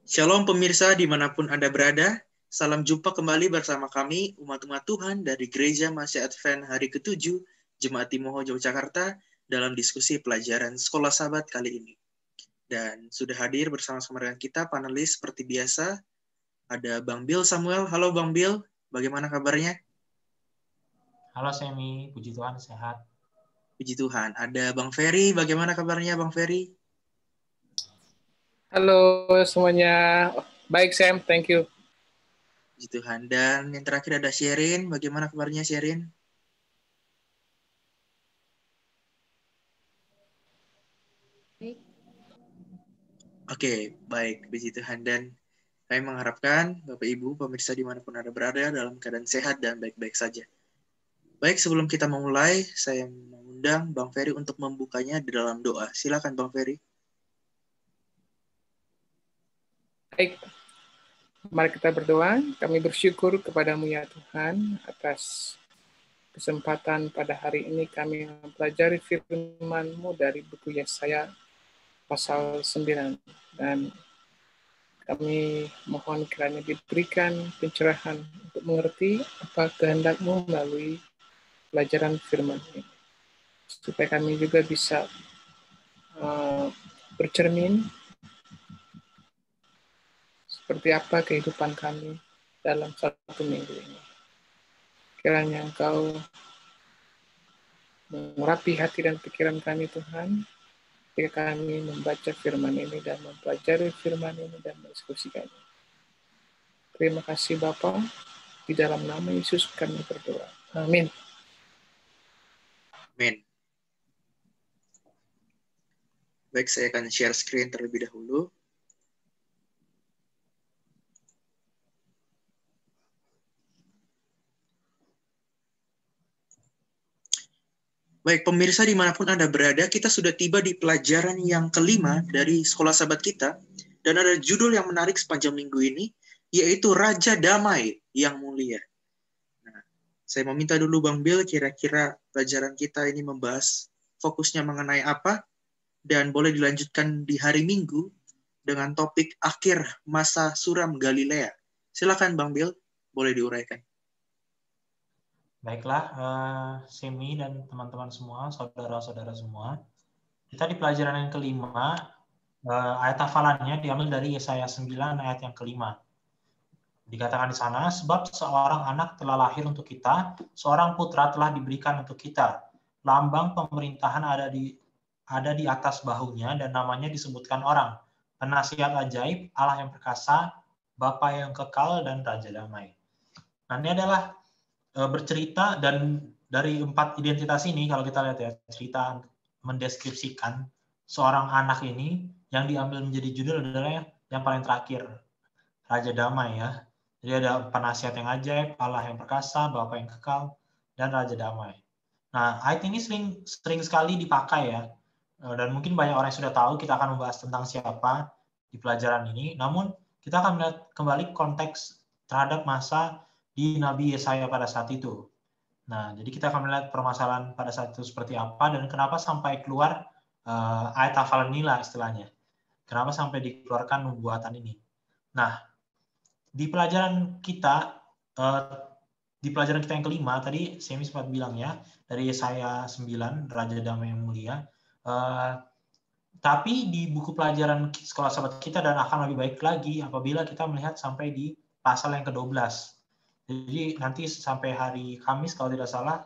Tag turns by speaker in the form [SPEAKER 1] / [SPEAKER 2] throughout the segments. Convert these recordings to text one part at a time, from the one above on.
[SPEAKER 1] Shalom pemirsa dimanapun Anda berada, salam jumpa kembali bersama kami umat-umat Tuhan dari Gereja Masih Advent hari ke-7 Jemaat Timoho Yogyakarta dalam diskusi pelajaran Sekolah Sabat kali ini. Dan sudah hadir bersama-sama dengan kita panelis seperti biasa, ada Bang Bill Samuel. Halo Bang Bill, bagaimana kabarnya?
[SPEAKER 2] Halo Semi, puji Tuhan sehat.
[SPEAKER 1] Puji Tuhan. Ada Bang Ferry, bagaimana kabarnya Bang Ferry?
[SPEAKER 3] Halo semuanya, baik Sam, thank you.
[SPEAKER 1] Puji Tuhan. Dan yang terakhir ada Sherin, bagaimana kabarnya Sherin?
[SPEAKER 4] Baik.
[SPEAKER 1] Oke, baik, puji Tuhan. Dan kami mengharapkan Bapak Ibu, pemirsa dimanapun Anda berada dalam keadaan sehat dan baik-baik saja. Baik, sebelum kita memulai, saya mengundang Bang Ferry untuk membukanya di dalam doa. Silakan Bang Ferry.
[SPEAKER 3] Baik, mari kita berdoa. Kami bersyukur kepadamu ya Tuhan atas kesempatan pada hari ini kami mempelajari firman-Mu dari buku Yesaya pasal 9. Dan kami mohon kiranya diberikan pencerahan untuk mengerti apa kehendak-Mu melalui pelajaran firman ini. Supaya kami juga bisa bercermin seperti apa kehidupan kami dalam satu minggu ini. Kiranya Engkau mengurapi hati dan pikiran kami Tuhan, ketika kami membaca firman ini dan mempelajari firman ini dan mendiskusikannya. Terima kasih Bapa, di dalam nama Yesus kami berdoa. Amin.
[SPEAKER 1] Amin. Baik, saya akan share screen terlebih dahulu. Baik, pemirsa dimanapun Anda berada, kita sudah tiba di pelajaran yang kelima dari Sekolah Sabat kita, dan ada judul yang menarik sepanjang minggu ini, yaitu Raja Damai yang Mulia. Nah, saya meminta dulu Bang Bill, kira-kira pelajaran kita ini membahas fokusnya mengenai apa, dan boleh dilanjutkan di hari Minggu dengan topik akhir masa suram Galilea. Silakan Bang Bill, boleh diuraikan.
[SPEAKER 2] Baiklah, Semi dan teman-teman semua, saudara-saudara semua. Kita di pelajaran yang kelima, ayat hafalannya diambil dari Yesaya 9 ayat yang kelima. Dikatakan di sana, sebab seorang anak telah lahir untuk kita, seorang putra telah diberikan untuk kita. Lambang pemerintahan ada di atas bahunya dan namanya disebutkan orang. Penasihat ajaib, Allah yang perkasa, Bapa yang kekal dan Raja damai. Nah, ini adalah bercerita, dan dari 4 identitas ini kalau kita lihat ya, cerita mendeskripsikan seorang anak ini yang diambil menjadi judul adalah yang paling terakhir, Raja Damai ya. Jadi ada penasihat yang ajaib, Allah yang perkasa, Bapa yang kekal, dan Raja Damai. Nah, ayat ini sering sekali dipakai ya, dan mungkin banyak orang yang sudah tahu. Kita akan membahas tentang siapa di pelajaran ini, namun kita akan melihat kembali konteks terhadap masa di Nabi Yesaya pada saat itu. Nah, jadi kita akan melihat permasalahan pada saat itu seperti apa dan kenapa sampai keluar ayat hafalan inilah istilahnya. Kenapa sampai dikeluarkan nubuatan ini. Nah, di pelajaran kita yang kelima, tadi Semi sempat bilang ya, dari Yesaya 9, Raja Damai yang Mulia. Tapi di buku pelajaran Sekolah Sabat kita dan akan lebih baik lagi apabila kita melihat sampai di pasal yang ke-12. Jadi nanti sampai hari Kamis kalau tidak salah,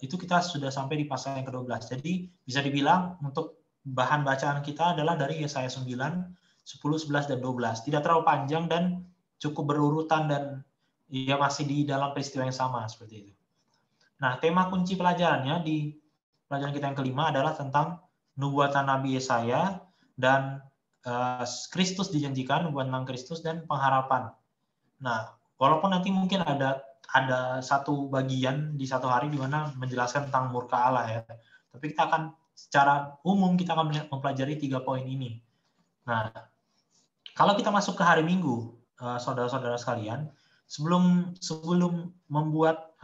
[SPEAKER 2] itu kita sudah sampai di pasal yang ke-12. Jadi bisa dibilang untuk bahan bacaan kita adalah dari Yesaya 9, 10, 11, dan 12. Tidak terlalu panjang dan cukup berurutan dan ya masih di dalam peristiwa yang sama seperti itu. Nah, tema kunci pelajarannya di pelajaran kita yang kelima adalah tentang nubuatan Nabi Yesaya dan Kristus dijanjikan, nubuatan tentang Kristus dan pengharapan. Nah, walaupun nanti mungkin ada satu bagian di satu hari di mana menjelaskan tentang murka Allah ya. Tapi kita akan secara umum kita akan mempelajari 3 poin ini. Nah, kalau kita masuk ke hari Minggu, saudara-saudara sekalian, sebelum membuat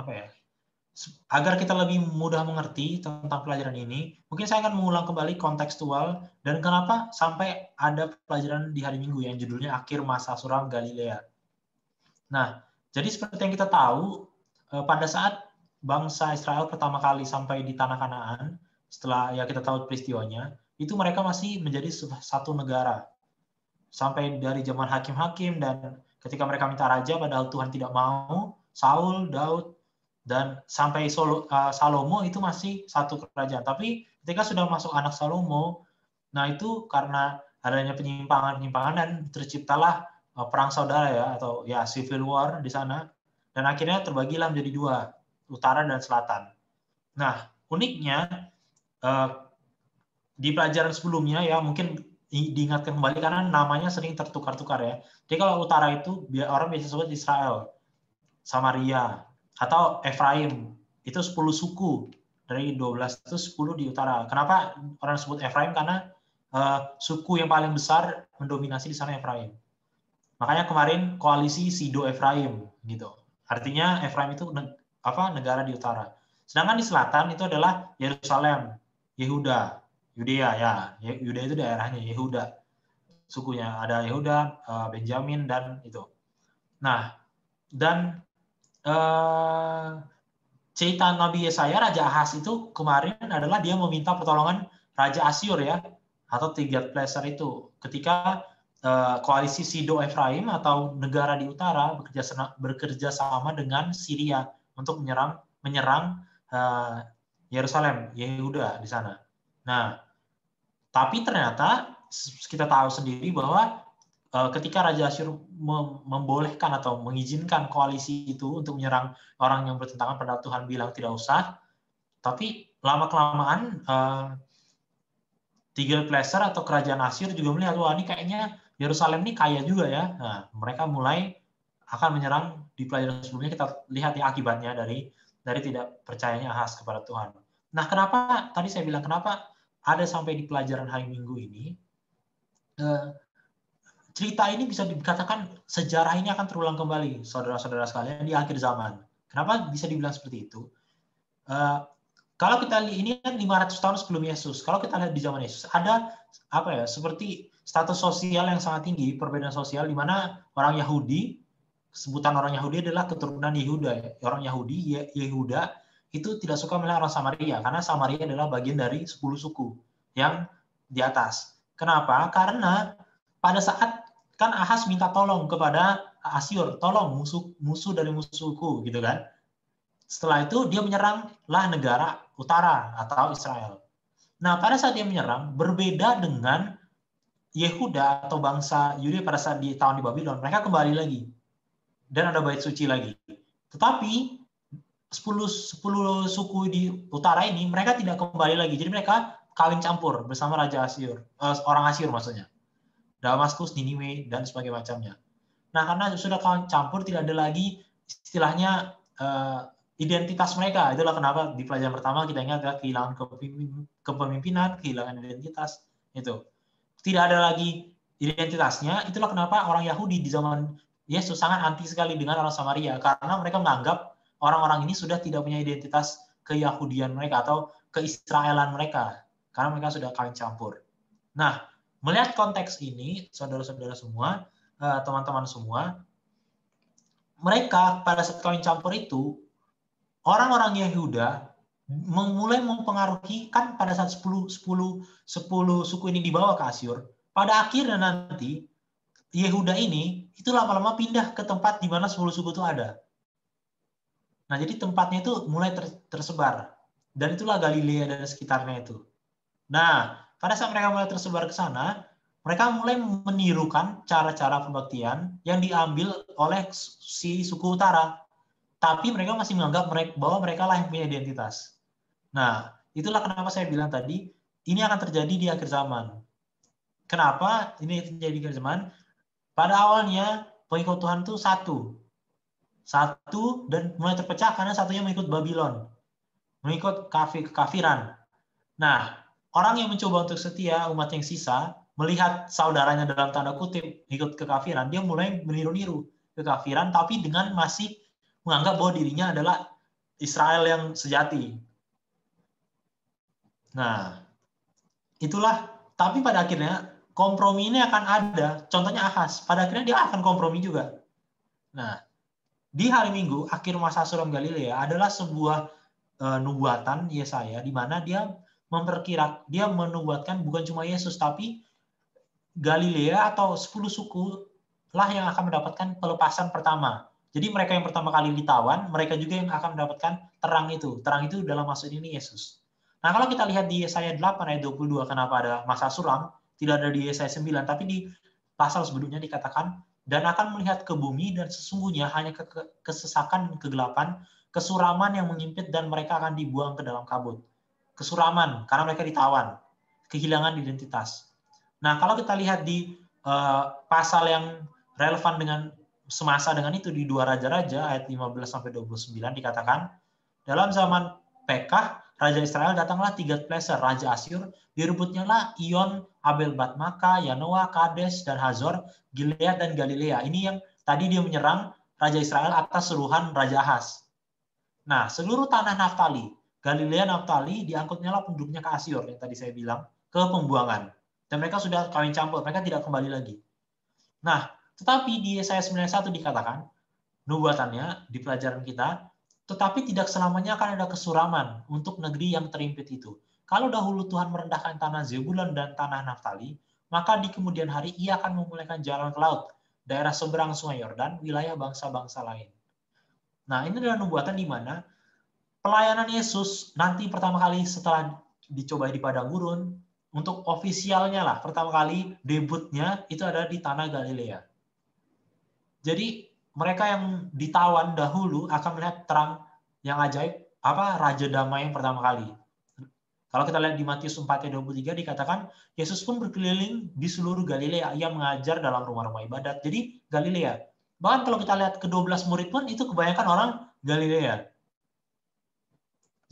[SPEAKER 2] agar kita lebih mudah mengerti tentang pelajaran ini, mungkin saya akan mengulang kembali kontekstual dan kenapa sampai ada pelajaran di hari Minggu yang judulnya Akhir Masa Suram Galilea. Nah, jadi seperti yang kita tahu, pada saat bangsa Israel pertama kali sampai di Tanah Kanaan, setelah ya kita tahu peristiwanya, itu mereka masih menjadi satu negara. Sampai dari zaman hakim-hakim dan ketika mereka minta raja, padahal Tuhan tidak mau, Saul, Daud, dan sampai Salomo itu masih satu kerajaan. Tapi ketika sudah masuk anak Salomo, nah itu karena adanya penyimpangan dan terciptalah perang saudara ya, atau ya civil war di sana. Dan akhirnya terbagilah menjadi dua, utara dan selatan. Nah, uniknya di pelajaran sebelumnya ya mungkin diingatkan kembali karena namanya sering tertukar-tukar ya. Jadi kalau utara itu orang biasa sebut Israel, Samaria, atau Efraim. Itu 10 suku. Dari 12 itu 10 di utara. Kenapa orang sebut Efraim? Karena suku yang paling besar mendominasi di sana Efraim. Makanya kemarin koalisi Sido Efraim gitu. Artinya Efraim itu negara di utara. Sedangkan di selatan itu adalah Yerusalem, Yehuda, Yudea ya. Yudea itu daerahnya Yehuda. Sukunya ada Yehuda, Benjamin dan itu. Nah, dan cerita Nabi Yesaya, Raja Ahaz itu kemarin adalah dia meminta pertolongan Raja Asyur ya, atau Tiglat-Pileser itu. Ketika koalisi Sido Efraim atau negara di utara bekerja sama dengan Syria untuk menyerang Yerusalem, Yehuda di sana. Nah, tapi ternyata kita tahu sendiri bahwa ketika Raja Asyur membolehkan atau mengizinkan koalisi itu untuk menyerang orang yang bertentangan, padahal Tuhan bilang tidak usah, tapi lama-kelamaan Tiglat-Pileser atau kerajaan Asyur juga melihat, wah ini kayaknya Yerusalem ini kaya juga ya. Nah, mereka mulai akan menyerang. Di pelajaran sebelumnya kita lihat ya akibatnya dari tidak percayanya Ahaz kepada Tuhan. Nah, kenapa tadi saya bilang kenapa ada sampai di pelajaran hari Minggu ini, cerita ini bisa dikatakan sejarah ini akan terulang kembali, saudara-saudara sekalian, di akhir zaman. Kenapa bisa dibilang seperti itu? Kalau kita lihat, ini kan 500 tahun sebelum Yesus. Kalau kita lihat di zaman Yesus, ada seperti status sosial yang sangat tinggi, perbedaan sosial, di mana orang Yahudi, sebutan orang Yahudi adalah keturunan Yehuda. Orang Yahudi, Yehuda, itu tidak suka melihat orang Samaria, karena Samaria adalah bagian dari 10 suku yang di atas. Kenapa? Karena pada saat kan Ahaz minta tolong kepada Asyur, tolong musuh dari musuhku, gitu kan. Setelah itu dia menyeranglah negara utara atau Israel. Nah, pada saat dia menyerang, berbeda dengan Yehuda atau bangsa Yudea pada saat di tahun di Babylon, mereka kembali lagi. Dan ada bait suci lagi. Tetapi 10 suku di utara ini, mereka tidak kembali lagi. Jadi mereka kawin campur bersama Raja Asyur, orang Asyur maksudnya. Damaskus, Niniwe, dan sebagainya macamnya. Nah, karena sudah kawin campur, tidak ada lagi istilahnya identitas mereka. Itulah kenapa di pelajaran pertama kita ingat adalah kehilangan kepemimpinan, kehilangan identitas. Itu. Tidak ada lagi identitasnya. Itulah kenapa orang Yahudi di zaman Yesus sangat anti sekali dengan orang Samaria. Karena mereka menganggap orang-orang ini sudah tidak punya identitas keyahudian mereka atau keisraelan mereka. Karena mereka sudah kawin campur. Nah, melihat konteks ini, saudara-saudara semua, teman-teman semua, mereka pada saat kawin campur itu, orang-orang Yehuda mulai mempengaruhi, kan pada saat 10 suku ini dibawa ke Asyur, pada akhirnya nanti Yehuda ini itu lama-lama pindah ke tempat di mana 10 suku itu ada. Nah, jadi tempatnya itu mulai tersebar. Dan itulah Galilea dan sekitarnya itu. Nah, pada saat mereka mulai tersebar ke sana, mereka mulai menirukan cara-cara pembaktian yang diambil oleh si suku utara. Tapi mereka masih menganggap bahwa mereka lah yang punya identitas. Nah, itulah kenapa saya bilang tadi, ini akan terjadi di akhir zaman. Kenapa ini terjadi di akhir zaman? Pada awalnya, pengikut Tuhan itu satu dan mulai terpecah karena satunya mengikut Babylon. Mengikut kekafiran. Nah, orang yang mencoba untuk setia, umat yang sisa, melihat saudaranya dalam tanda kutip ikut kekafiran, dia mulai meniru-niru kekafiran, tapi dengan masih menganggap bahwa dirinya adalah Israel yang sejati. Nah, itulah. Tapi pada akhirnya kompromi ini akan ada. Contohnya Ahaz. Pada akhirnya dia akan kompromi juga. Nah, di hari Minggu, akhir masa suram Galilea adalah sebuah nubuatan Yesaya di mana dia menubuatkan bukan cuma Yesus, tapi Galilea atau 10 suku lah yang akan mendapatkan pelepasan pertama. Jadi mereka yang pertama kali ditawan, mereka juga yang akan mendapatkan terang itu. Terang itu dalam maksud ini Yesus. Nah, kalau kita lihat di Yesaya 8 ayat 22, kenapa ada masa suram? Tidak ada di Yesaya 9, tapi di pasal sebelumnya dikatakan, dan akan melihat ke bumi, dan sesungguhnya hanya kesesakan dan kegelapan, kesuraman yang mengimpit, dan mereka akan dibuang ke dalam kabut. Kesuraman, karena mereka ditawan. Kehilangan identitas. Nah, kalau kita lihat di pasal yang relevan dengan semasa dengan itu, di 2 Raja-Raja ayat 15-29 dikatakan, dalam zaman Pekah, Raja Israel datanglah Tiglat-Pileser, Raja Asyur, direbutnya lah Ion, Abel Batmaka, Yanoa, Kades, dan Hazor, Gilead, dan Galilea. Ini yang tadi dia menyerang Raja Israel atas suruhan Raja Ahaz. Nah, seluruh tanah Naftali, Galilea, Naftali, diangkutnya lah penduduknya ke Asyur, yang tadi saya bilang, ke pembuangan. Dan mereka sudah kawin campur, mereka tidak kembali lagi. Nah, tetapi di Yesaya 91 dikatakan, nubuatannya di pelajaran kita, tetapi tidak selamanya akan ada kesuraman untuk negeri yang terimpit itu. Kalau dahulu Tuhan merendahkan tanah Zebulun dan tanah Naftali, maka di kemudian hari ia akan memulihkan jalan ke laut, daerah seberang sungai Yordan, wilayah bangsa-bangsa lain. Nah, ini adalah nubuatan di mana pelayanan Yesus nanti pertama kali setelah dicobai di padang gurun, untuk ofisialnya lah, pertama kali debutnya itu ada di tanah Galilea. Jadi mereka yang ditawan dahulu akan melihat terang yang ajaib, Raja Damai yang pertama kali. Kalau kita lihat di Matius 4 ayat 23 dikatakan, Yesus pun berkeliling di seluruh Galilea, ia mengajar dalam rumah-rumah ibadat. Jadi Galilea. Bahkan kalau kita lihat ke-12 murid pun itu kebanyakan orang Galilea.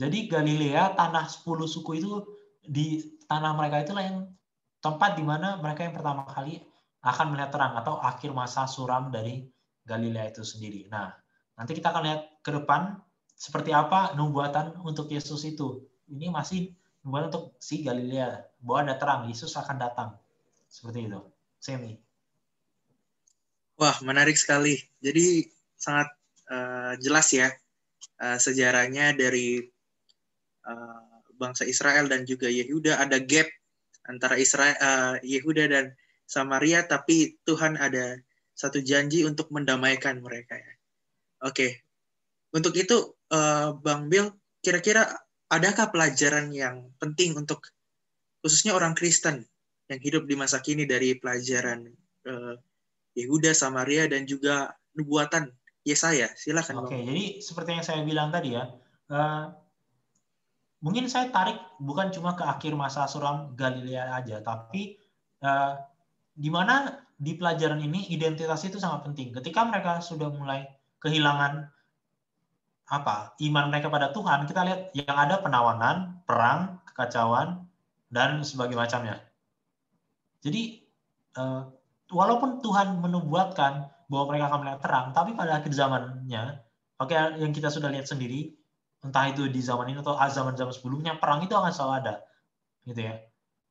[SPEAKER 2] Jadi Galilea, tanah 10 suku itu, di tanah mereka itulah yang tempat di mana mereka yang pertama kali akan melihat terang atau akhir masa suram dari Galilea itu sendiri. Nah, nanti kita akan lihat ke depan seperti apa nubuatan untuk Yesus itu. Ini masih nubuatan untuk si Galilea, bahwa ada terang, Yesus akan datang. Seperti itu. Semi.
[SPEAKER 1] Wah, menarik sekali. Jadi sangat jelas ya sejarahnya dari bangsa Israel dan juga Yehuda. Ada gap antara Yehuda dan Samaria, tapi Tuhan ada satu janji untuk mendamaikan mereka ya. Oke. Untuk itu Bang Bill, kira-kira adakah pelajaran yang penting untuk khususnya orang Kristen yang hidup di masa kini dari pelajaran Yehuda, Samaria, dan juga nubuatan Yesaya? Silakan.
[SPEAKER 2] Oke, jadi seperti yang saya bilang tadi ya, mungkin saya tarik bukan cuma ke akhir masa suram Galilea aja, tapi di mana di pelajaran ini identitas itu sangat penting. Ketika mereka sudah mulai kehilangan iman mereka pada Tuhan, kita lihat yang ada penawanan, perang, kekacauan, dan sebagainya macamnya. Jadi walaupun Tuhan menubuatkan bahwa mereka akan melihat terang, tapi pada akhir zamannya, yang kita sudah lihat sendiri, entah itu di zaman ini atau zaman-zaman sebelumnya, perang itu akan selalu ada, gitu ya.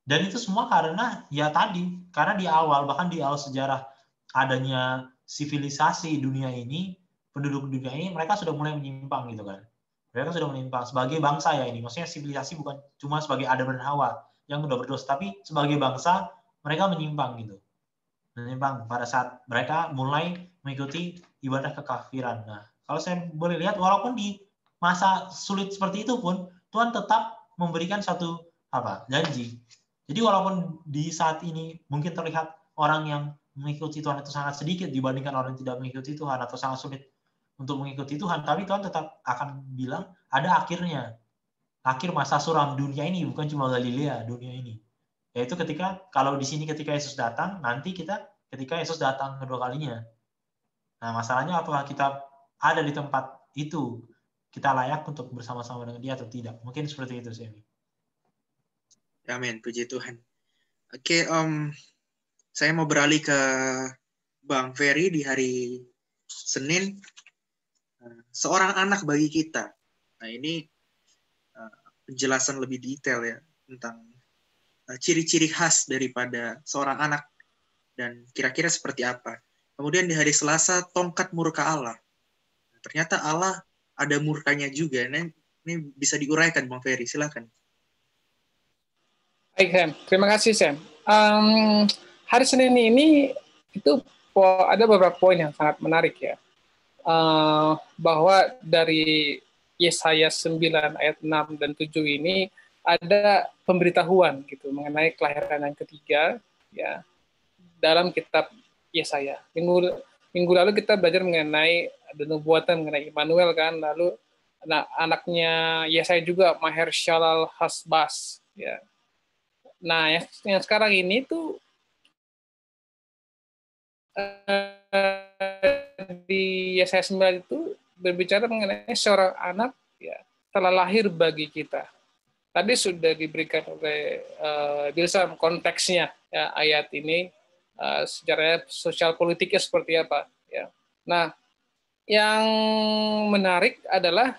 [SPEAKER 2] Dan itu semua karena di awal, bahkan di awal sejarah adanya sivilisasi dunia ini, penduduk dunia ini, mereka sudah mulai menyimpang gitu kan. Mereka sudah menyimpang sebagai bangsa ya ini. Maksudnya sivilisasi bukan cuma sebagai Adam dan Hawa yang sudah berdosa, tapi sebagai bangsa mereka menyimpang gitu. Menyimpang pada saat mereka mulai mengikuti ibadah kekafiran. Nah, kalau saya boleh lihat, walaupun di masa sulit seperti itu pun, Tuhan tetap memberikan satu janji. Jadi walaupun di saat ini mungkin terlihat orang yang mengikuti Tuhan itu sangat sedikit dibandingkan orang yang tidak mengikuti Tuhan atau sangat sulit untuk mengikuti Tuhan, tapi Tuhan tetap akan bilang ada akhirnya. Akhir masa suram dunia ini, bukan cuma Galilea, dunia ini. Yaitu kalau di sini ketika Yesus datang, nanti ketika Yesus datang kedua kalinya. Nah, masalahnya apakah kita ada di tempat itu, kita layak untuk bersama-sama dengan dia atau tidak? Mungkin seperti itu sih.
[SPEAKER 1] Amin, puji Tuhan. Oke, saya mau beralih ke Bang Ferry di hari Senin. Seorang anak bagi kita. Nah, ini penjelasan lebih detail ya tentang ciri-ciri khas daripada seorang anak dan kira-kira seperti apa. Kemudian di hari Selasa, tongkat murka Allah. Ternyata Allah ada murkanya juga. Nah, ini bisa diuraikan, Bang Ferry. Silakan.
[SPEAKER 3] Baik, Sam. Terima kasih, Sam. Hari Senin ini itu ada beberapa poin yang sangat menarik ya. Bahwa dari Yesaya 9 ayat 6 dan 7 ini ada pemberitahuan gitu mengenai kelahiran yang ketiga ya dalam kitab Yesaya. Minggu lalu kita belajar mengenai ada nubuatan mengenai Immanuel kan, lalu anaknya Yesaya juga Maher-shalal Hasbas ya. Nah, yang sekarang ini tuh di Yesaya 9 itu berbicara mengenai seorang anak ya telah lahir bagi kita. Tadi sudah diberikan oleh Bilsam konteksnya ya, ayat ini sejarah sosial politiknya seperti apa ya. Nah, yang menarik adalah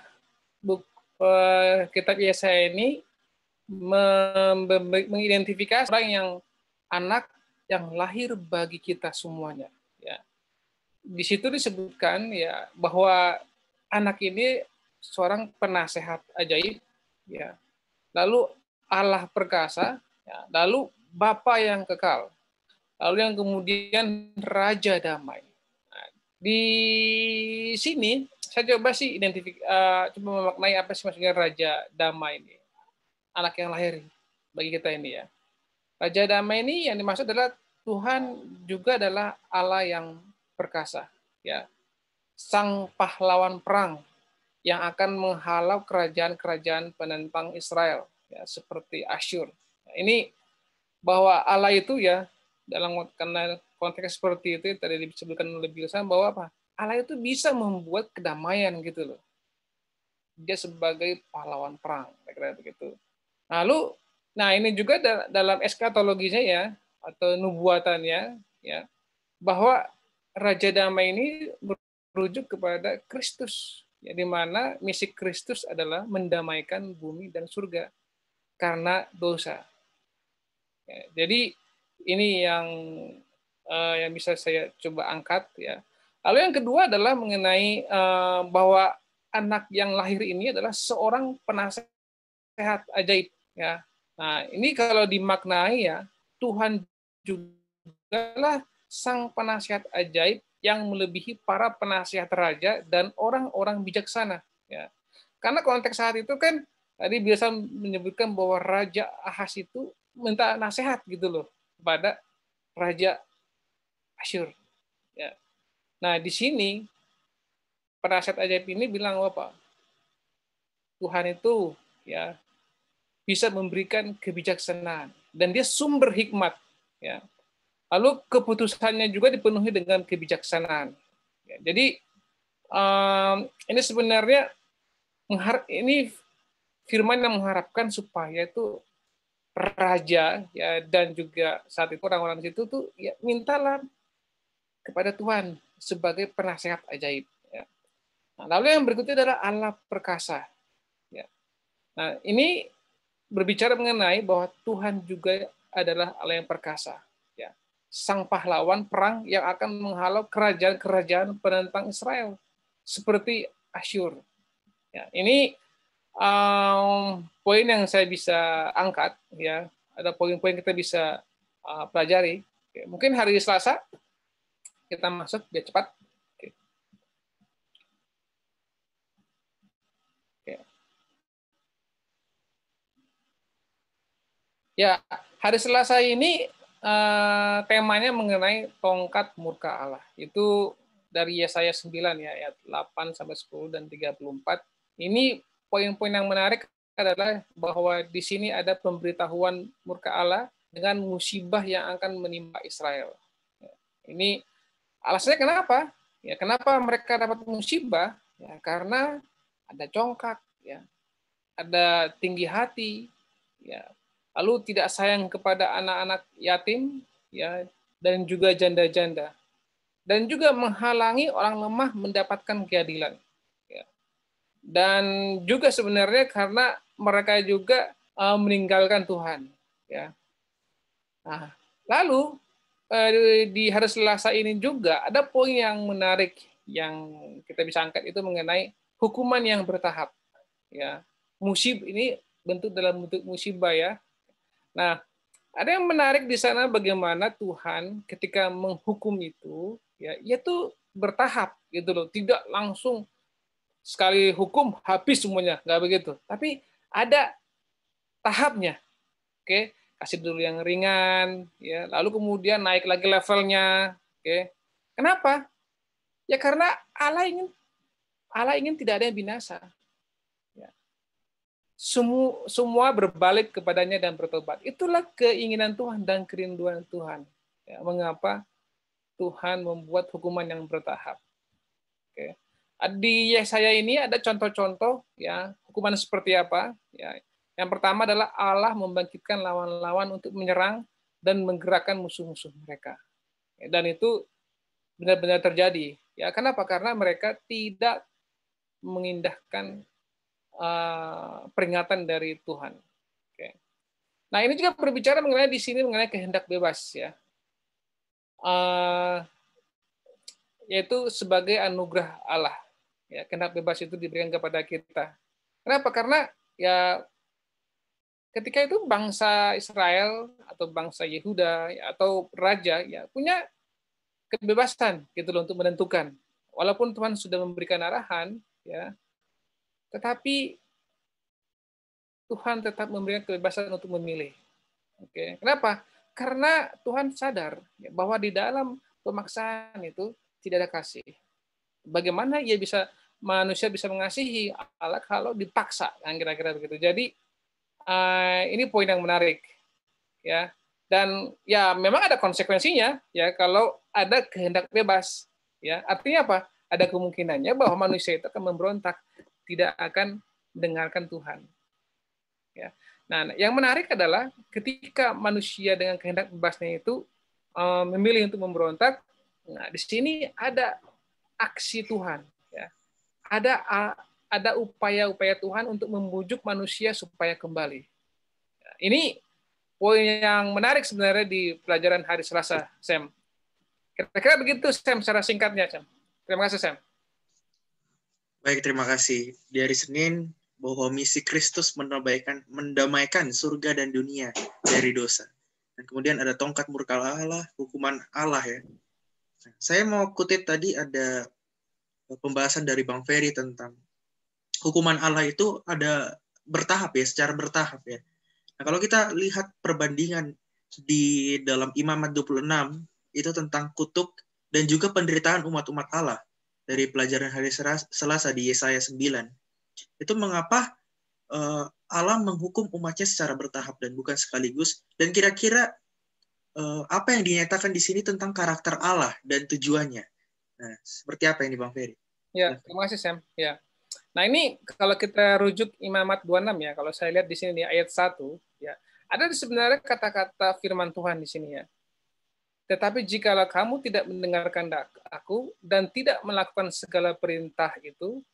[SPEAKER 3] kitab Yesaya ini mengidentifikasi orang yang anak yang lahir bagi kita semuanya ya. Di situ disebutkan ya bahwa anak ini seorang penasehat ajaib ya. Lalu Allah perkasa, ya, lalu Bapa yang kekal, lalu yang kemudian Raja damai. Nah, di sini saya coba sih coba memaknai apa sih maksudnya Raja damai ini, anak yang lahir bagi kita ini ya. Raja damai ini yang dimaksud adalah Tuhan juga adalah Allah yang perkasa, ya, sang pahlawan perang yang akan menghalau kerajaan-kerajaan penentang Israel, ya, seperti Asyur. Nah, ini bahwa Allah itu ya dalam konteks seperti itu tadi disebutkan oleh Bilsam bahwa apa? Allah itu bisa membuat kedamaian gitu loh. Dia sebagai pahlawan perang, kira-kira begitu. Lalu, nah ini juga dalam eskatologinya ya atau nubuatannya ya bahwa Raja Damai ini merujuk kepada Kristus. Ya, di mana misi Kristus adalah mendamaikan bumi dan surga karena dosa. Ya, jadi ini yang bisa saya coba angkat ya. Lalu yang kedua adalah mengenai bahwa anak yang lahir ini adalah seorang penasehat ajaib ya. Nah, ini kalau dimaknai ya Tuhan juga lah sang penasihat ajaib yang melebihi para penasihat raja dan orang-orang bijaksana. Ya. Karena konteks saat itu kan tadi biasa menyebutkan bahwa Raja Ahas itu minta nasihat gitu loh kepada Raja Asyur. Ya. Nah di sini penasihat ajaib ini bilang apa? Tuhan itu ya bisa memberikan kebijaksanaan dan dia sumber hikmat. Ya. Lalu keputusannya juga dipenuhi dengan kebijaksanaan. Ya, jadi ini sebenarnya ini firman yang mengharapkan supaya itu raja ya dan juga saat itu orang-orang di situ tuh ya mintalah kepada Tuhan sebagai penasehat ajaib. Ya. Nah, lalu yang berikutnya adalah Allah perkasa. Ya. Nah ini berbicara mengenai bahwa Tuhan juga adalah Allah yang perkasa. Sang pahlawan perang yang akan menghalau kerajaan-kerajaan penentang Israel seperti Asyur. Ya, ini poin yang saya bisa angkat. Ya, ada poin-poin kita bisa pelajari. Oke, mungkin hari Selasa kita masuk biar cepat. Oke. Oke. Ya, hari Selasa ini temanya mengenai tongkat murka Allah. Itu dari Yesaya 9 ya, ayat 8 sampai 10 dan 34. Ini poin-poin yang menarik adalah bahwa di sini ada pemberitahuan murka Allah dengan musibah yang akan menimpa Israel. Ini alasannya kenapa? Ya, kenapa mereka dapat musibah? Ya, karena ada congkak, ya, ada tinggi hati, ya, lalu tidak sayang kepada anak-anak yatim, ya, dan juga janda-janda, dan juga menghalangi orang lemah mendapatkan keadilan. Ya. dan juga sebenarnya karena mereka juga meninggalkan Tuhan. Ya. Nah, lalu di hari Selasa ini juga ada poin yang menarik yang kita bisa angkat itu mengenai hukuman yang bertahap. Ya, ini dalam bentuk musibah ya. Nah, ada yang menarik di sana bagaimana Tuhan ketika menghukum itu, ya, itu bertahap gitu loh, tidak langsung sekali hukum habis semuanya, nggak begitu. Tapi ada tahapnya, oke? Kasih dulu yang ringan, ya, lalu kemudian naik lagi levelnya, oke? Kenapa? Ya karena Allah ingin tidak ada yang binasa. Semua berbalik kepadanya dan bertobat. Itulah keinginan Tuhan dan kerinduan Tuhan. Ya, mengapa Tuhan membuat hukuman yang bertahap? Oke. Di Yesaya ini ada contoh-contoh ya hukuman seperti apa? Ya, yang pertama adalah Allah membangkitkan lawan-lawan untuk menyerang dan menggerakkan musuh-musuh mereka. Dan itu benar-benar terjadi. Ya, kenapa? Karena mereka tidak mengindahkan peringatan dari Tuhan. Oke. Nah, ini juga berbicara mengenai di sini mengenai kehendak bebas ya, yaitu sebagai anugerah Allah. Ya, kehendak bebas itu diberikan kepada kita. Kenapa? Karena ya ketika itu bangsa Israel atau bangsa Yehuda ya, atau raja ya punya kebebasan gitu loh untuk menentukan. Walaupun Tuhan sudah memberikan arahan ya, tetapi Tuhan tetap memberikan kebebasan untuk memilih. Oke, kenapa? Karena Tuhan sadar bahwa di dalam pemaksaan itu tidak ada kasih. Bagaimana manusia bisa mengasihi Allah kalau dipaksa, kan kira-kira begitu. Jadi ini poin yang menarik, ya. Dan ya memang ada konsekuensinya, ya kalau ada kehendak bebas, ya. Artinya apa? Ada kemungkinannya bahwa manusia itu akan memberontak, tidak akan mendengarkan Tuhan. Ya. Nah, yang menarik adalah ketika manusia dengan kehendak bebasnya itu memilih untuk memberontak, nah di sini ada aksi Tuhan, ya. Ada upaya-upaya Tuhan untuk membujuk manusia supaya kembali. Nah, ini poin yang menarik sebenarnya di pelajaran hari Selasa, Sam. Kira-kira begitu, Sam, secara singkatnya, Sam. Terima kasih, Sam.
[SPEAKER 1] Baik, terima kasih. Di hari Senin, bahwa misi Kristus mendamaikan surga dan dunia dari dosa. Dan kemudian ada tongkat murka Allah, hukuman Allah ya. Saya mau kutip tadi ada pembahasan dari Bang Ferry tentang hukuman Allah itu ada bertahap ya, secara bertahap ya. Nah, kalau kita lihat perbandingan di dalam Imamat 26 itu tentang kutuk dan juga penderitaan umat-umat Allah dari pelajaran hari Selasa di Yesaya 9. Itu mengapa Allah menghukum umatnya secara bertahap dan bukan sekaligus. Dan kira-kira apa yang dinyatakan di sini tentang karakter Allah dan tujuannya. Nah, seperti apa ini Bang Ferry?
[SPEAKER 3] Ya, terima kasih Sam. Ya. Nah, ini kalau kita rujuk Imamat 26 ya, kalau saya lihat di sini di ayat 1 ya, ada sebenarnya kata-kata firman Tuhan di sini ya. Tetapi jikalau kamu tidak mendengarkan aku dan tidak melakukan segala perintah itu,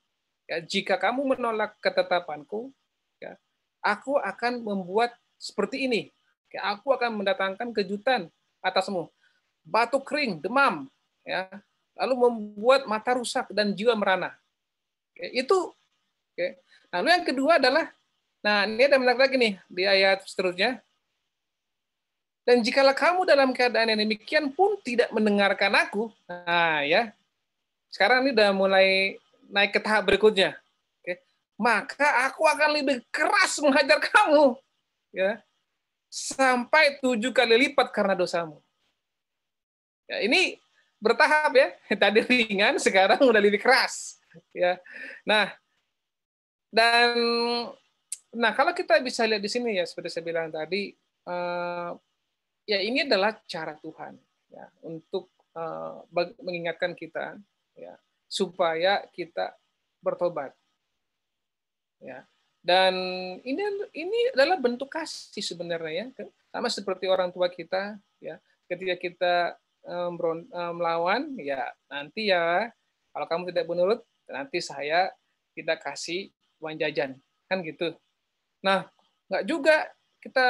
[SPEAKER 3] ya, jika kamu menolak ketetapanku, ya, aku akan membuat seperti ini. Ya, aku akan mendatangkan kejutan atasmu. Batu kering, demam, ya, lalu membuat mata rusak dan jiwa merana. Oke, itu. Oke. Lalu yang kedua adalah, nah ini ada menarik lagi nih di ayat seterusnya. Dan jikalau kamu dalam keadaan yang demikian pun tidak mendengarkan aku, nah ya, sekarang ini udah mulai naik ke tahap berikutnya. Oke. Maka aku akan lebih keras menghajar kamu, ya, sampai 7 kali lipat karena dosamu. Ya, ini bertahap ya. Tadi ringan, sekarang udah lebih keras. Ya. Nah, kalau kita bisa lihat di sini ya, seperti saya bilang tadi, ya ini adalah cara Tuhan ya untuk mengingatkan kita ya supaya kita bertobat. Ya. Dan ini adalah bentuk kasih sebenarnya ya. Sama seperti orang tua kita ya, ketika kita melawan ya nanti ya kalau kamu tidak menurut nanti saya kita kasih uang jajan, kan gitu. Nah, nggak juga kita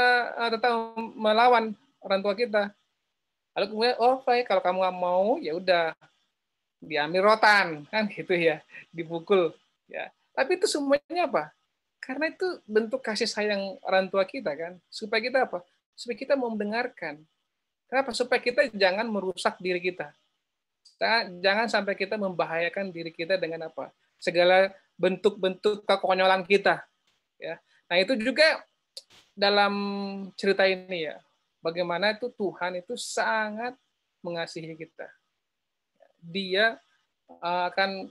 [SPEAKER 3] tetap melawan orang tua kita. Lalu kemudian, oh baik, kalau kamu nggak mau, ya udah diambil rotan, kan gitu ya, dipukul. Ya, tapi itu semuanya apa? Karena itu bentuk kasih sayang orang tua kita kan, supaya kita apa? Supaya kita mau mendengarkan. Kenapa? Supaya kita jangan merusak diri kita. Jangan sampai kita membahayakan diri kita dengan apa? Segala bentuk-bentuk kekonyolan kita. Ya. Nah itu juga dalam cerita ini ya, bagaimana itu Tuhan itu sangat mengasihi kita. Dia akan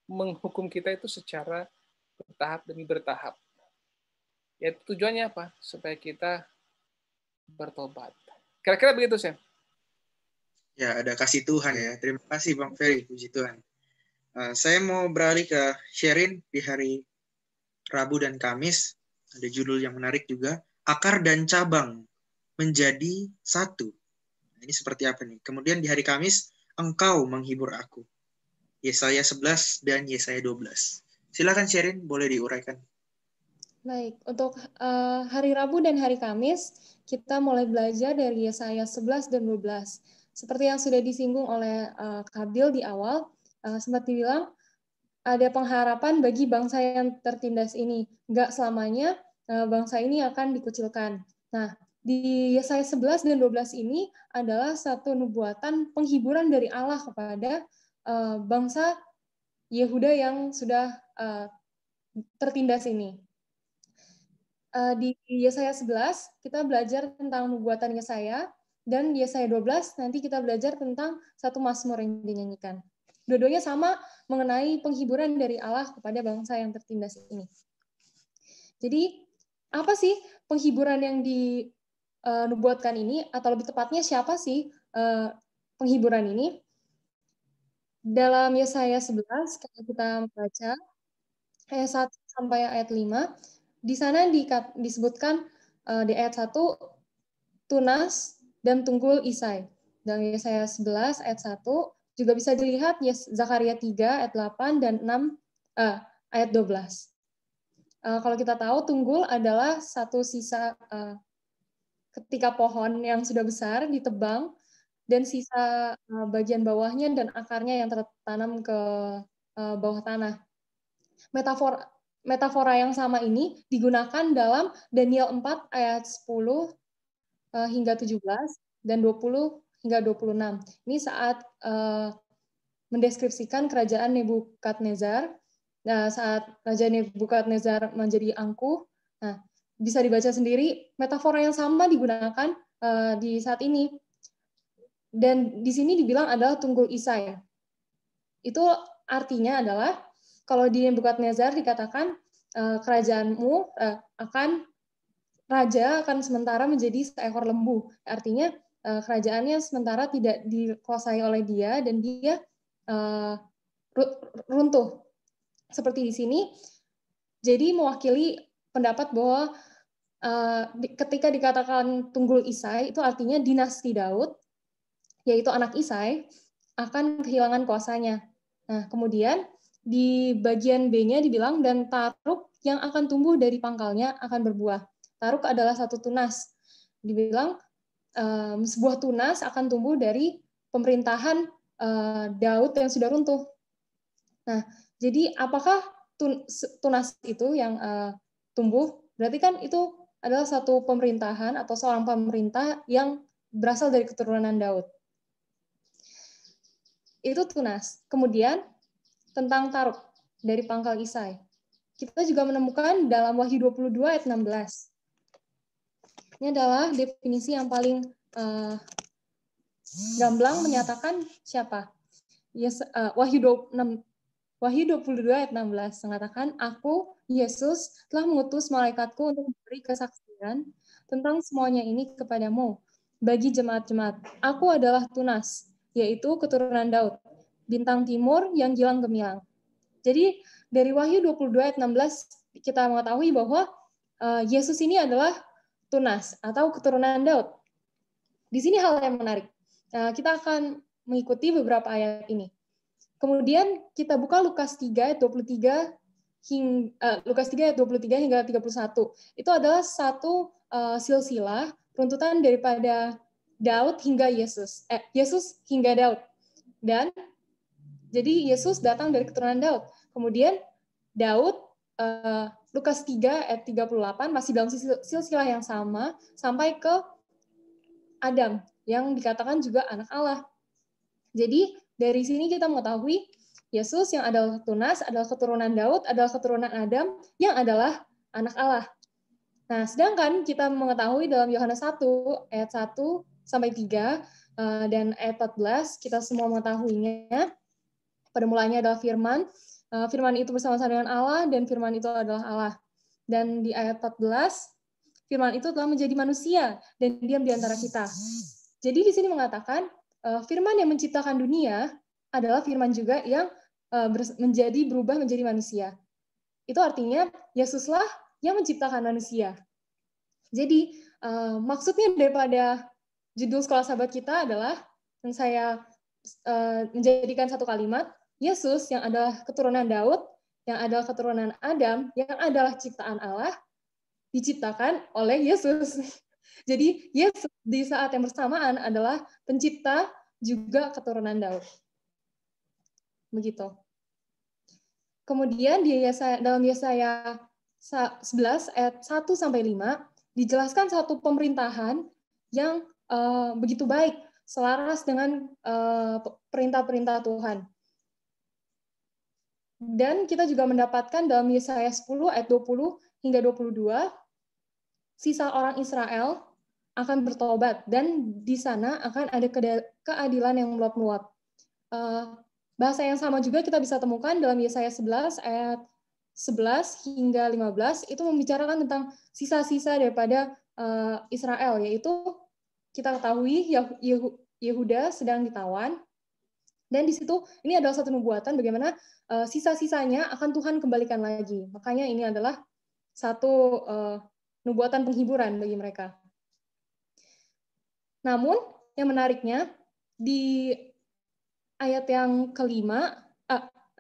[SPEAKER 3] menghukum kita itu secara bertahap demi bertahap. Ya tujuannya apa? Supaya kita bertobat. Kira-kira begitu, Sam.
[SPEAKER 1] Ya, ada kasih Tuhan ya. Terima kasih Bang Ferry, puji Tuhan. Saya mau beralih ke Sherin di hari Rabu dan Kamis. Ada judul yang menarik juga. Akar dan cabang menjadi satu. Ini seperti apa nih? Kemudian di hari Kamis, Engkau menghibur aku. Yesaya 11 dan Yesaya 12. Silakan Sherin, boleh diuraikan.
[SPEAKER 4] Baik, untuk hari Rabu dan hari Kamis, kita mulai belajar dari Yesaya 11 dan 12. Seperti yang sudah disinggung oleh Kabil di awal, sempat dibilang, ada pengharapan bagi bangsa yang tertindas ini. Nggak selamanya bangsa ini akan dikucilkan. Nah, di Yesaya 11 dan 12 ini adalah satu nubuatan penghiburan dari Allah kepada bangsa Yehuda yang sudah tertindas ini. Di Yesaya 11 kita belajar tentang nubuatan Yesaya, dan di Yesaya 12 nanti kita belajar tentang satu mazmur yang dinyanyikan. Dua-duanya sama mengenai penghiburan dari Allah kepada bangsa yang tertindas ini. Jadi apa sih penghiburan yang dinubuatkan ini, atau lebih tepatnya siapa sih penghiburan ini? Dalam Yesaya 11 kalau kita membaca ayat 1 sampai ayat 5, di sana disebutkan di ayat 1 tunas dan tunggul Isai. Dalam Yesaya 11 ayat 1 juga bisa dilihat Zakaria 3 ayat 8 dan 6 ayat 12. Kalau kita tahu tunggul adalah satu sisa ketika pohon yang sudah besar ditebang dan sisa bagian bawahnya dan akarnya yang tertanam ke bawah tanah. Metafora yang sama ini digunakan dalam Daniel 4 ayat 10 hingga 17 dan 20 hingga 26. Ini saat mendeskripsikan kerajaan Nebukadnezar. Nah, saat Raja Nebukadnezar menjadi angkuh, nah, bisa dibaca sendiri, metafora yang sama digunakan di saat ini. Dan di sini dibilang adalah tunggul Isai. Itu artinya adalah, kalau di Nebukadnezar dikatakan kerajaanmu raja akan sementara menjadi seekor lembu. Artinya kerajaannya sementara tidak dikuasai oleh dia dan dia runtuh. Seperti di sini, jadi mewakili pendapat bahwa ketika dikatakan tunggul Isai, itu artinya dinasti Daud, yaitu anak Isai, akan kehilangan kuasanya. Nah, kemudian di bagian B-nya dibilang, dan taruk yang akan tumbuh dari pangkalnya akan berbuah. Taruk adalah satu tunas. Dibilang sebuah tunas akan tumbuh dari pemerintahan Daud yang sudah runtuh. Nah, jadi apakah tunas itu yang tumbuh? Berarti kan itu adalah satu pemerintahan atau seorang pemerintah yang berasal dari keturunan Daud. Itu tunas. Kemudian tentang taruk dari pangkal Isai. Kita juga menemukan dalam Wahyu 22 ayat 16. Ini adalah definisi yang paling gamblang menyatakan siapa. Wahyu 22 ayat 16 mengatakan, Aku, Yesus, telah mengutus malaikatku untuk memberi kesaksian tentang semuanya ini kepadamu. Bagi jemaat-jemaat, aku adalah tunas, yaitu keturunan Daud, bintang timur yang gilang gemilang. Jadi dari Wahyu 22 ayat 16 kita mengetahui bahwa Yesus ini adalah tunas atau keturunan Daud. Di sini hal yang menarik. Kita akan mengikuti beberapa ayat ini. Kemudian kita buka Lukas 3 ayat 23 Lukas 3 ayat 23 hingga 31. Itu adalah satu silsilah runtutan daripada Daud hingga Yesus. Yesus hingga Daud. Dan jadi Yesus datang dari keturunan Daud. Kemudian Daud, Lukas 3 ayat 38 masih dalam silsilah yang sama sampai ke Adam yang dikatakan juga anak Allah. Jadi dari sini kita mengetahui Yesus yang adalah tunas adalah keturunan Daud, adalah keturunan Adam yang adalah anak Allah. Nah, sedangkan kita mengetahui dalam Yohanes 1 ayat 1 sampai 3 dan ayat 14 kita semua mengetahuinya. Pada mulanya adalah firman. Firman itu bersama-sama dengan Allah dan firman itu adalah Allah. Dan di ayat 14 firman itu telah menjadi manusia dan diam di antara kita. Jadi di sini mengatakan firman yang menciptakan dunia adalah firman juga yang berubah menjadi manusia. Itu artinya Yesuslah yang menciptakan manusia. Jadi maksudnya daripada judul sekolah sahabat kita adalah yang saya menjadikan satu kalimat, Yesus yang adalah keturunan Daud, yang adalah keturunan Adam, yang adalah ciptaan Allah, diciptakan oleh Yesus. Jadi Yesus di saat yang bersamaan adalah pencipta juga keturunan Daud. Begitu. Kemudian dalam Yesaya 11 ayat 1 sampai 5 dijelaskan satu pemerintahan yang begitu baik, selaras dengan perintah-perintah Tuhan. Dan kita juga mendapatkan dalam Yesaya 10 ayat 20 hingga 22 sisa orang Israel akan bertobat dan di sana akan ada keadilan yang meluap-meluap. Bahasa yang sama juga kita bisa temukan dalam Yesaya 11 ayat 11 hingga 15 itu membicarakan tentang sisa-sisa daripada Israel, yaitu kita ketahui Yehuda sedang ditawan dan di situ ini adalah satu nubuatan bagaimana sisa-sisanya akan Tuhan kembalikan lagi. Makanya ini adalah satu nubuatan penghiburan bagi mereka. Namun yang menariknya di ayat yang kelima,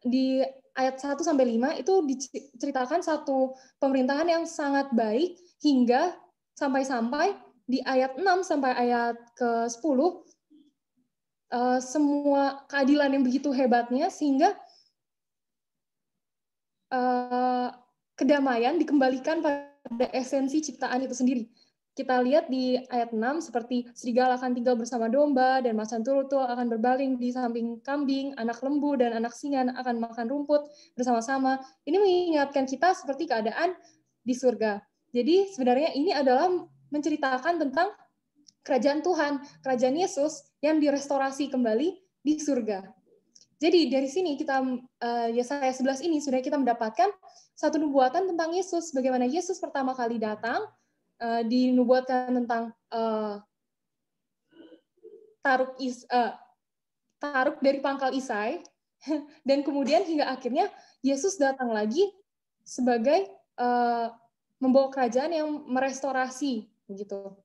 [SPEAKER 4] di ayat 1 sampai 5 itu diceritakan satu pemerintahan yang sangat baik hingga sampai-sampai di ayat 6 sampai ayat ke-10 semua keadilan yang begitu hebatnya sehingga kedamaian dikembalikan pada esensi ciptaan itu sendiri. Kita lihat di ayat 6 seperti serigala akan tinggal bersama domba dan macan tutul akan berbaring di samping kambing, anak lembu dan anak singa akan makan rumput bersama-sama. Ini mengingatkan kita seperti keadaan di surga. Jadi sebenarnya ini adalah menceritakan tentang kerajaan Tuhan, kerajaan Yesus yang direstorasi kembali di surga. Jadi dari sini kita Yesaya 11 ini sudah kita mendapatkan satu nubuatan tentang Yesus, bagaimana Yesus pertama kali datang, dinubuatkan tentang Taruk dari pangkal Isai, dan kemudian hingga akhirnya Yesus datang lagi sebagai membawa kerajaan yang merestorasi, begitu.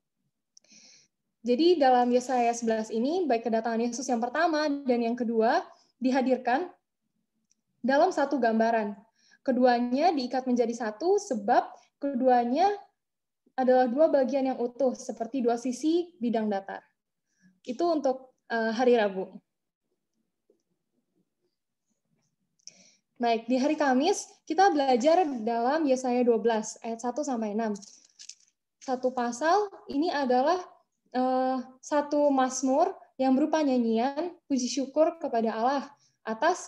[SPEAKER 4] Jadi dalam Yesaya 11 ini, baik kedatangan Yesus yang pertama dan yang kedua dihadirkan dalam satu gambaran. Keduanya diikat menjadi satu sebab keduanya adalah dua bagian yang utuh, seperti dua sisi bidang datar. Itu untuk hari Rabu. Baik, di hari Kamis kita belajar dalam Yesaya 12 ayat 1 sampai 6. Satu pasal ini adalah satu mazmur yang berupa nyanyian puji syukur kepada Allah atas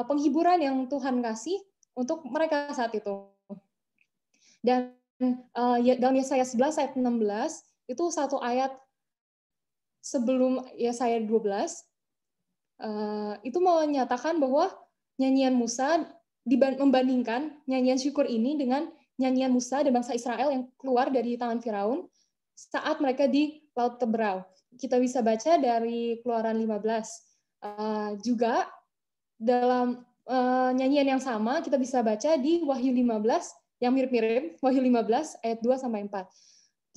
[SPEAKER 4] penghiburan yang Tuhan kasih untuk mereka saat itu. Dan dalam Yesaya 11 ayat 16 itu satu ayat sebelum Yesaya 12 itu menyatakan bahwa nyanyian Musa membandingkan nyanyian syukur ini dengan nyanyian Musa dan bangsa Israel yang keluar dari tangan Firaun saat mereka di Laut Teberau. Kita bisa baca dari Keluaran 15. Juga dalam nyanyian yang sama kita bisa baca di Wahyu 15 yang mirip-mirip, Wahyu 15 ayat 2 sampai 4.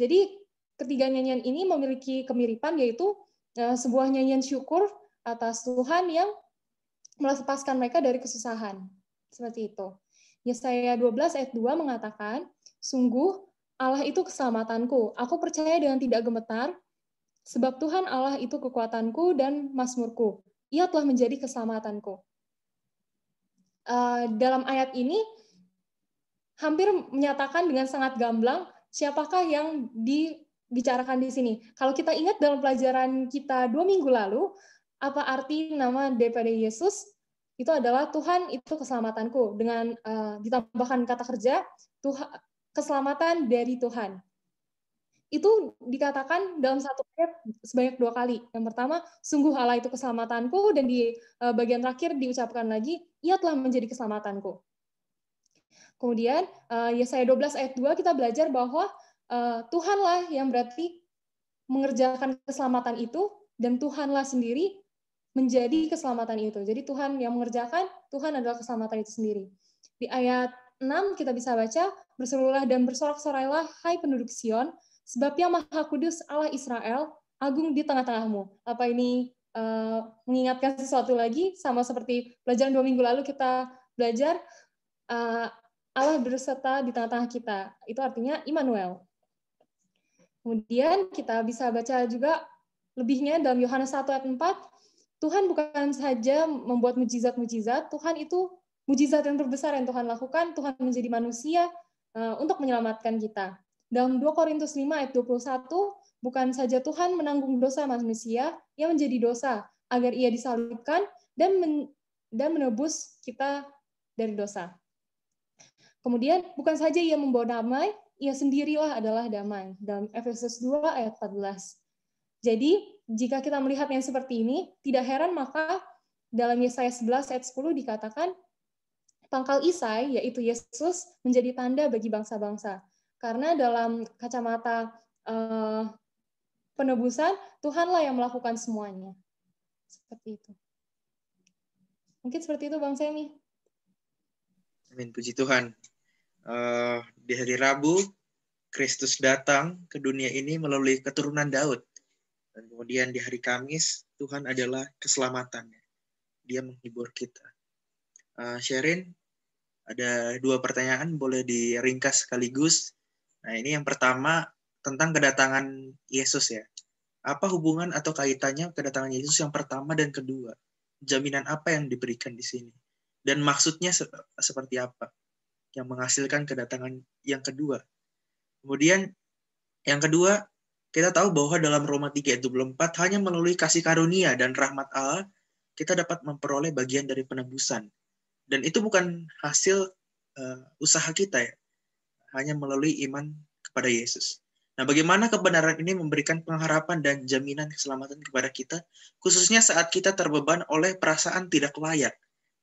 [SPEAKER 4] Jadi ketiga nyanyian ini memiliki kemiripan, yaitu sebuah nyanyian syukur atas Tuhan yang melepaskan mereka dari kesusahan. Seperti itu. Yesaya 12 ayat 2 mengatakan, sungguh Allah itu keselamatanku. Aku percaya dengan tidak gemetar, sebab Tuhan Allah itu kekuatanku dan mazmurku. Ia telah menjadi keselamatanku. Dalam ayat ini hampir menyatakan dengan sangat gamblang siapakah yang dibicarakan di sini. Kalau kita ingat dalam pelajaran kita 2 minggu lalu, apa arti nama daripada Yesus? Itu adalah Tuhan itu keselamatanku. Dengan ditambahkan kata kerja, keselamatan dari Tuhan. Itu dikatakan dalam satu ayat sebanyak 2 kali. Yang pertama, sungguh Allah itu keselamatanku, dan di bagian terakhir diucapkan lagi, ia telah menjadi keselamatanku. Kemudian Yesaya 12 ayat 2 kita belajar bahwa Tuhanlah yang berarti mengerjakan keselamatan itu, dan Tuhanlah sendiri menjadi keselamatan itu. Jadi Tuhan yang mengerjakan, Tuhan adalah keselamatan itu sendiri. Di ayat 6 kita bisa baca, berserulah dan bersorak-sorailah hai penduduk Sion, sebab yang Maha Kudus Allah Israel agung di tengah-tengahmu. Apa ini mengingatkan sesuatu lagi, sama seperti pelajaran 2 minggu lalu kita belajar, Allah berserta di tengah-tengah kita. Itu artinya Immanuel. Kemudian kita bisa baca juga lebihnya dalam Yohanes 1 ayat 4, Tuhan bukan saja membuat mujizat-mujizat, Tuhan itu mujizat yang terbesar yang Tuhan lakukan, Tuhan menjadi manusia untuk menyelamatkan kita. Dalam 2 Korintus 5 ayat 21, bukan saja Tuhan menanggung dosa manusia, ia menjadi dosa agar ia disalibkan dan menebus kita dari dosa. Kemudian bukan saja ia membawa damai, ia sendirilah adalah damai. Dalam Efesus 2 ayat 14. Jadi, jika kita melihat yang seperti ini, tidak heran maka dalam Yesaya 11 ayat 10 dikatakan, pangkal Isai, yaitu Yesus, menjadi tanda bagi bangsa-bangsa. Karena dalam kacamata penebusan, Tuhanlah yang melakukan semuanya. Seperti itu. Mungkin seperti itu, Bang Semi.
[SPEAKER 1] Amin, puji Tuhan. Di hari Rabu, Kristus datang ke dunia ini melalui keturunan Daud. Dan kemudian di hari Kamis, Tuhan adalah keselamatannya. Dia menghibur kita. Sherin, ada 2 pertanyaan, boleh diringkas sekaligus. Nah, ini yang pertama tentang kedatangan Yesus ya. Apa hubungan atau kaitannya kedatangan Yesus yang pertama dan kedua? Jaminan apa yang diberikan di sini? Dan maksudnya seperti apa yang menghasilkan kedatangan yang kedua? Kemudian yang kedua, kita tahu bahwa dalam Roma 3 ayat 24 hanya melalui kasih karunia dan rahmat Allah kita dapat memperoleh bagian dari penebusan. Dan itu bukan hasil usaha kita ya. Hanya melalui iman kepada Yesus. Nah, bagaimana kebenaran ini memberikan pengharapan dan jaminan keselamatan kepada kita, khususnya saat kita terbeban oleh perasaan tidak layak.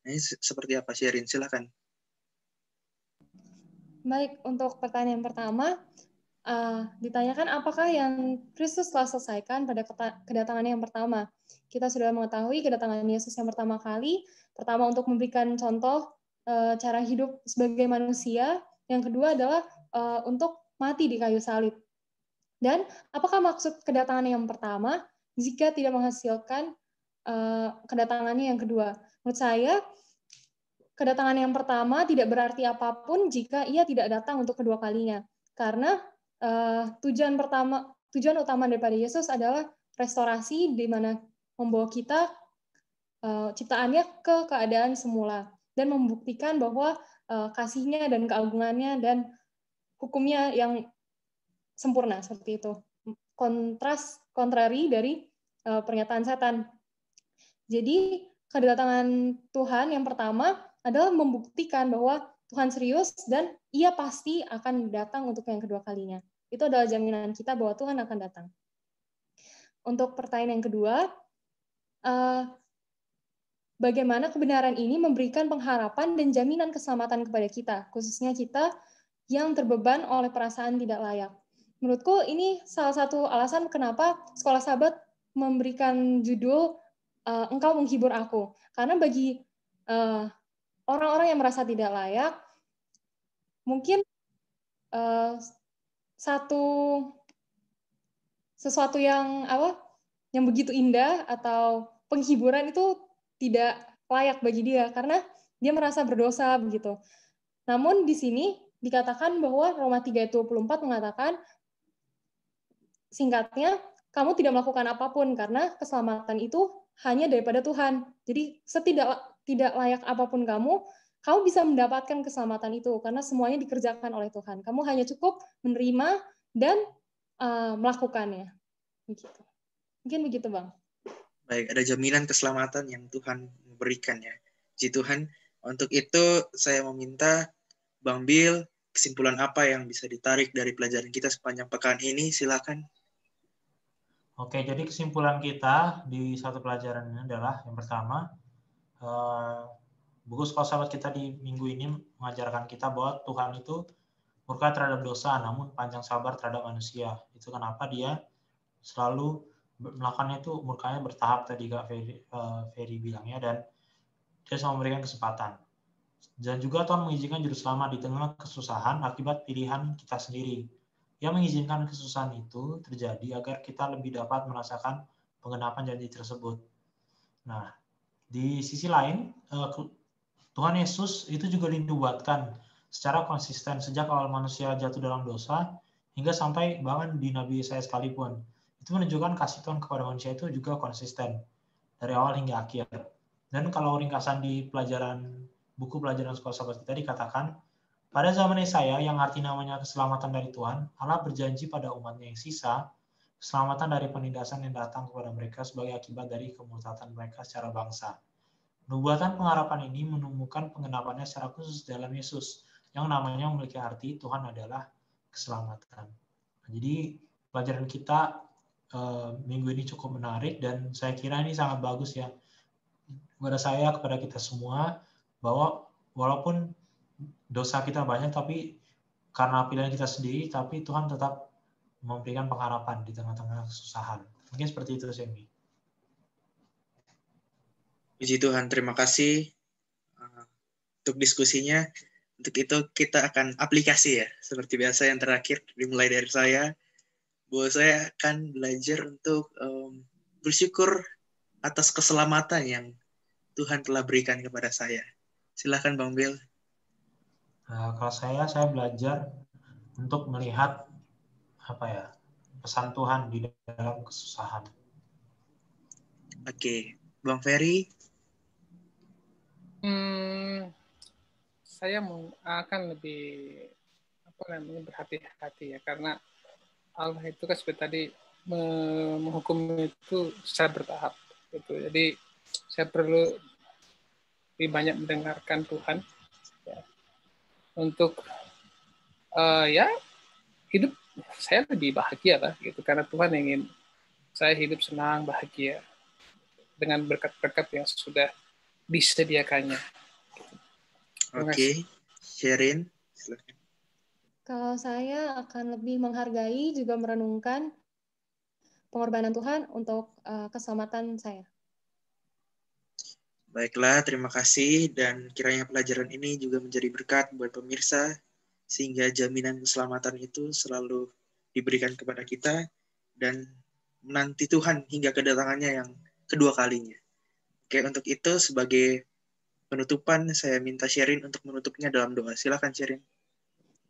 [SPEAKER 1] Nah, ini seperti apa, Sherin? Silakan.
[SPEAKER 4] Baik, untuk pertanyaan pertama, ditanyakan apakah yang Kristus telah selesaikan pada kedatangannya yang pertama. Kita sudah mengetahui kedatangan Yesus yang pertama kali, pertama untuk memberikan contoh cara hidup sebagai manusia, yang kedua adalah untuk mati di kayu salib. Dan apakah maksud kedatangannya yang pertama jika tidak menghasilkan kedatangannya yang kedua? Menurut saya, kedatangan yang pertama tidak berarti apapun jika ia tidak datang untuk kedua kalinya. Karena tujuan utama daripada Yesus adalah restorasi, di mana membawa kita ciptaannya ke keadaan semula dan membuktikan bahwa kasih-Nya dan keagungannya dan hukumnya yang sempurna, seperti itu. Kontrari dari pernyataan setan. Jadi kedatangan Tuhan yang pertama adalah membuktikan bahwa Tuhan serius dan ia pasti akan datang untuk yang kedua kalinya. Itu adalah jaminan kita bahwa Tuhan akan datang. Untuk pertanyaan yang kedua, bagaimana kebenaran ini memberikan pengharapan dan jaminan keselamatan kepada kita, khususnya kita yang terbeban oleh perasaan tidak layak. Menurutku ini salah satu alasan kenapa Sekolah Sabat memberikan judul Engkau Menghibur Aku. Karena bagi orang-orang yang merasa tidak layak, mungkin sesuatu yang begitu indah atau penghiburan itu tidak layak bagi dia karena dia merasa berdosa begitu. Namun di sini dikatakan bahwa Roma 3 ayat 24 mengatakan, singkatnya, kamu tidak melakukan apapun karena keselamatan itu hanya daripada Tuhan. Jadi tidak layak apapun kamu bisa mendapatkan keselamatan itu karena semuanya dikerjakan oleh Tuhan. Kamu hanya cukup menerima dan melakukannya. Begitu. Mungkin begitu, Bang.
[SPEAKER 1] Baik, ada jaminan keselamatan yang Tuhan berikan ya. Puji Tuhan. Untuk itu saya meminta Bang Bill, kesimpulan apa yang bisa ditarik dari pelajaran kita sepanjang pekan ini? Silakan.
[SPEAKER 2] Oke, jadi kesimpulan kita di satu pelajaran ini adalah yang pertama, buku sekolah sahabat kita di minggu ini mengajarkan kita bahwa Tuhan itu murka terhadap dosa, namun panjang sabar terhadap manusia. Itu kenapa dia selalu melakukannya itu murkanya bertahap tadi Kak Ferry bilangnya, dan dia selalu memberikan kesempatan. Dan juga Tuhan mengizinkan juru selamat di tengah kesusahan akibat pilihan kita sendiri. Dia mengizinkan kesusahan itu terjadi agar kita lebih dapat merasakan penggenapan janji tersebut. Nah, di sisi lain, Tuhan Yesus itu juga dinubuatkan secara konsisten sejak awal manusia jatuh dalam dosa hingga sampai bahkan di Nabi Yesaya sekalipun. Itu menunjukkan kasih Tuhan kepada manusia itu juga konsisten dari awal hingga akhir. Dan kalau ringkasan di buku pelajaran sekolah sahabat kita dikatakan, pada zaman Yesaya yang arti namanya keselamatan dari Tuhan, Allah berjanji pada umatnya yang sisa, keselamatan dari penindasan yang datang kepada mereka sebagai akibat dari kemurtatan mereka secara bangsa. Nubuatan pengharapan ini menemukan pengenapannya secara khusus dalam Yesus, yang namanya memiliki arti Tuhan adalah keselamatan. Jadi pelajaran kita minggu ini cukup menarik dan saya kira ini sangat bagus ya kepada saya, kepada kita semua, bahwa walaupun dosa kita banyak, tapi karena pilihan kita sendiri, tapi Tuhan tetap memberikan pengharapan di tengah-tengah kesusahan. Mungkin seperti itu, Semi.
[SPEAKER 1] Puji Tuhan, terima kasih untuk diskusinya. Untuk itu kita akan aplikasi ya, seperti biasa yang terakhir dimulai dari saya, bahwa saya akan belajar untuk bersyukur atas keselamatan yang Tuhan telah berikan kepada saya. Silakan Bang Bill.
[SPEAKER 2] Kalau saya belajar untuk melihat pesan Tuhan di dalam kesusahan.
[SPEAKER 1] Oke, Bang Ferry.
[SPEAKER 3] Saya akan lebih berhati-hati ya, karena Allah itu kan seperti tadi menghukum itu secara bertahap gitu. Jadi saya perlu lebih banyak mendengarkan Tuhan ya, untuk hidup saya lebih bahagia lah gitu, karena Tuhan ingin saya hidup senang, bahagia dengan berkat-berkat yang sudah disediakannya.
[SPEAKER 1] Oke, Sherin, silakan.
[SPEAKER 4] Kalau saya akan lebih menghargai juga merenungkan pengorbanan Tuhan untuk keselamatan saya.
[SPEAKER 1] Baiklah, terima kasih dan kiranya pelajaran ini juga menjadi berkat buat pemirsa sehingga jaminan keselamatan itu selalu diberikan kepada kita dan menanti Tuhan hingga kedatangannya yang kedua kalinya. Oke, untuk itu sebagai penutupan saya minta Sherin untuk menutupnya dalam doa. Silakan Sherin.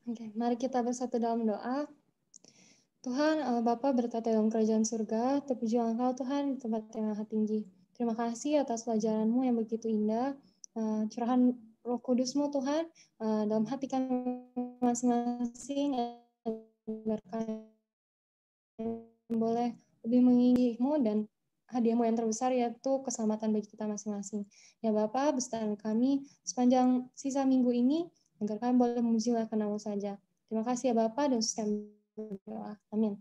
[SPEAKER 4] Oke, mari kita bersatu dalam doa. Tuhan, Allah Bapa bertata dalam kerajaan surga, terpuji Engkau Tuhan di tempat yang maha tinggi. Terima kasih atas pelajaran-Mu yang begitu indah, curahan Roh Kudus-Mu Tuhan dalam hati kami masing-masing, agar kami boleh lebih menginginmu dan hadiah-Mu yang terbesar yaitu keselamatan bagi kita masing-masing. Ya Bapa, beserta kami sepanjang sisa minggu ini, agar kami boleh memuji-Mu saja. Terima kasih ya Bapa, dan kami berdoa. Amin.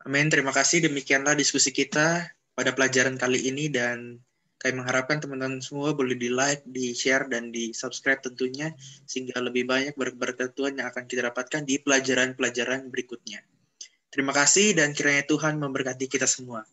[SPEAKER 1] Amin, terima kasih. Demikianlah diskusi kita pada pelajaran kali ini dan kami mengharapkan teman-teman semua boleh di-like, di-share, dan di-subscribe tentunya sehingga lebih banyak berkat Tuhan yang akan kita dapatkan di pelajaran-pelajaran berikutnya. Terima kasih dan kiranya Tuhan memberkati kita semua.